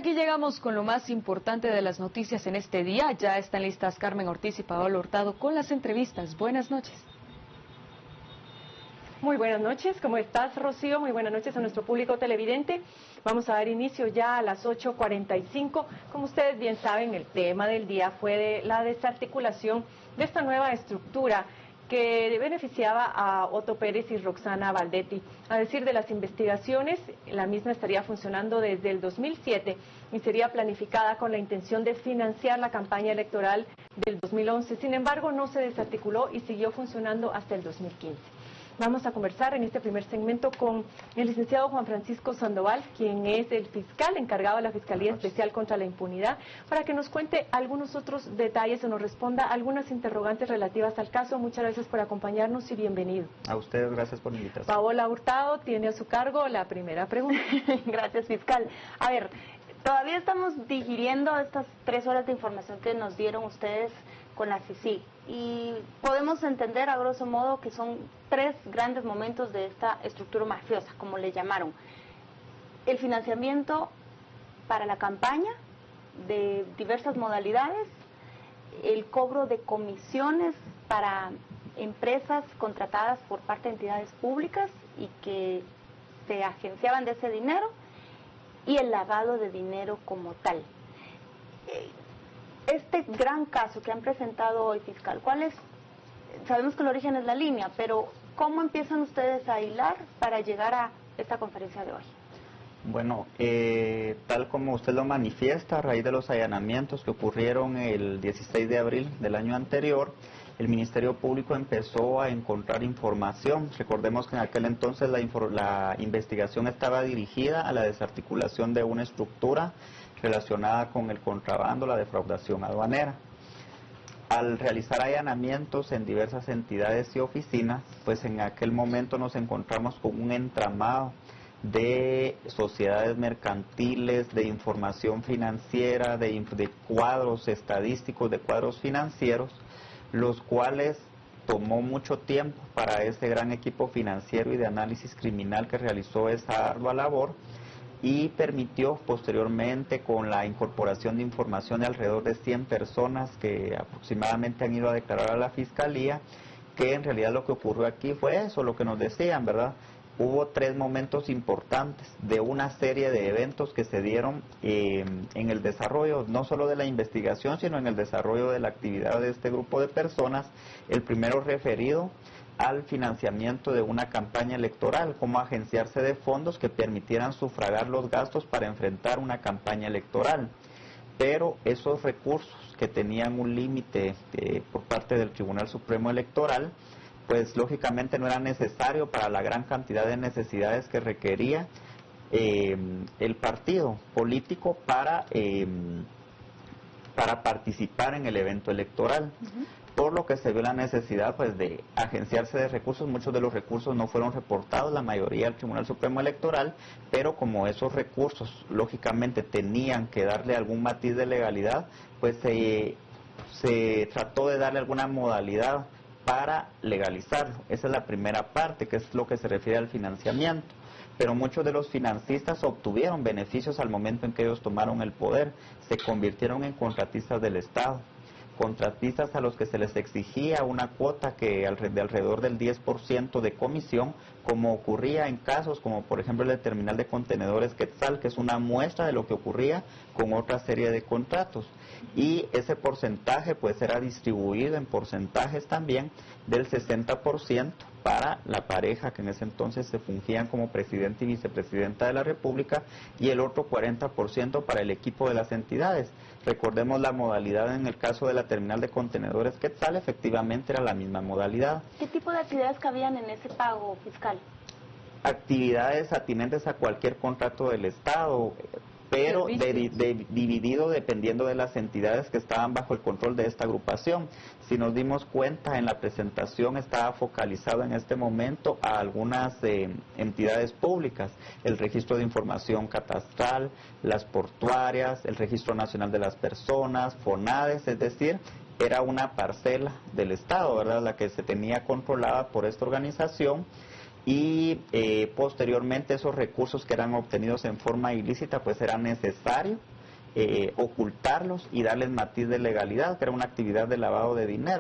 aquí llegamos con lo más importante de las noticias en este día. Ya están listas Carmen Ortiz y Paola Hurtado con las entrevistas. Buenas noches. Muy buenas noches, ¿cómo estás, Rocío? Muy buenas noches a nuestro público televidente. Vamos a dar inicio ya a las 8:45. Como ustedes bien saben, el tema del día fue de la desarticulación de esta nueva estructura que beneficiaba a Otto Pérez y Roxana Valdetti. A decir de las investigaciones, la misma estaría funcionando desde el 2007 y sería planificada con la intención de financiar la campaña electoral del 2011. Sin embargo, no se desarticuló y siguió funcionando hasta el 2015. Vamos a conversar en este primer segmento con el licenciado Juan Francisco Sandoval, quien es el fiscal encargado de la Fiscalía Especial contra la Impunidad, para que nos cuente algunos otros detalles o nos responda algunas interrogantes relativas al caso. Muchas gracias por acompañarnos y bienvenido. A ustedes, gracias por la invitación. Paola Hurtado tiene a su cargo la primera pregunta. Gracias, fiscal. A ver, todavía estamos digiriendo estas 3 horas de información que nos dieron ustedes con la CICIG y podemos entender a grosso modo que son 3 grandes momentos de esta estructura mafiosa, como le llamaron. El financiamiento para la campaña de diversas modalidades, el cobro de comisiones para empresas contratadas por parte de entidades públicas y que se agenciaban de ese dinero, y el lavado de dinero como tal. Este gran caso que han presentado hoy, fiscal, ¿cuál es? Sabemos que el origen es la línea, pero ¿cómo empiezan ustedes a hilar para llegar a esta conferencia de hoy? Bueno, tal como usted lo manifiesta, a raíz de los allanamientos que ocurrieron el 16 de abril del año anterior, el Ministerio Público empezó a encontrar información. Recordemos que en aquel entonces la investigación estaba dirigida a la desarticulación de una estructura relacionada con el contrabando, la defraudación aduanera. Al realizar allanamientos en diversas entidades y oficinas, pues en aquel momento nos encontramos con un entramado de sociedades mercantiles, de información financiera, de cuadros estadísticos, de cuadros financieros, los cuales tomó mucho tiempo para ese gran equipo financiero y de análisis criminal que realizó esa ardua labor, y permitió posteriormente, con la incorporación de información de alrededor de 100 personas que aproximadamente han ido a declarar a la Fiscalía, que en realidad lo que ocurrió aquí fue eso, lo que nos decían, ¿verdad? Hubo 3 momentos importantes de una serie de eventos que se dieron en el desarrollo, no solo de la investigación, sino en el desarrollo de la actividad de este grupo de personas. El primero referido al financiamiento de una campaña electoral, cómo agenciarse de fondos que permitieran sufragar los gastos para enfrentar una campaña electoral. Pero esos recursos que tenían un límite por parte del Tribunal Supremo Electoral, pues lógicamente no era necesario para la gran cantidad de necesidades que requería el partido político para participar en el evento electoral. Por lo que se vio la necesidad pues de agenciarse de recursos. Muchos de los recursos no fueron reportados, la mayoría al Tribunal Supremo Electoral, pero como esos recursos lógicamente tenían que darle algún matiz de legalidad, pues se trató de darle alguna modalidad para legalizarlo. Esa es la primera parte, que es lo que se refiere al financiamiento. Pero muchos de los financistas obtuvieron beneficios al momento en que ellos tomaron el poder, se convirtieron en contratistas del Estado, contratistas a los que se les exigía una cuota de alrededor del 10% de comisión, como ocurría en casos como por ejemplo el terminal de contenedores Quetzal, que es una muestra de lo que ocurría con otra serie de contratos. Y ese porcentaje pues era distribuido en porcentajes también del 60% para la pareja que en ese entonces se fungían como presidente y vicepresidenta de la República, y el otro 40% para el equipo de las entidades. Recordemos la modalidad en el caso de la terminal de contenedores Quetzal, efectivamente era la misma modalidad. ¿Qué tipo de actividades cabían en ese pago, fiscal? Actividades atinentes a cualquier contrato del Estado, pero dividido dependiendo de las entidades que estaban bajo el control de esta agrupación. Si nos dimos cuenta, en la presentación estaba focalizado en este momento a algunas entidades públicas: el Registro de Información Catastral, las portuarias, el Registro Nacional de las Personas, FONADES, es decir, era una parcela del Estado, ¿verdad?, la que se tenía controlada por esta organización. Y posteriormente esos recursos que eran obtenidos en forma ilícita pues era necesario ocultarlos y darles matiz de legalidad, que era una actividad de lavado de dinero.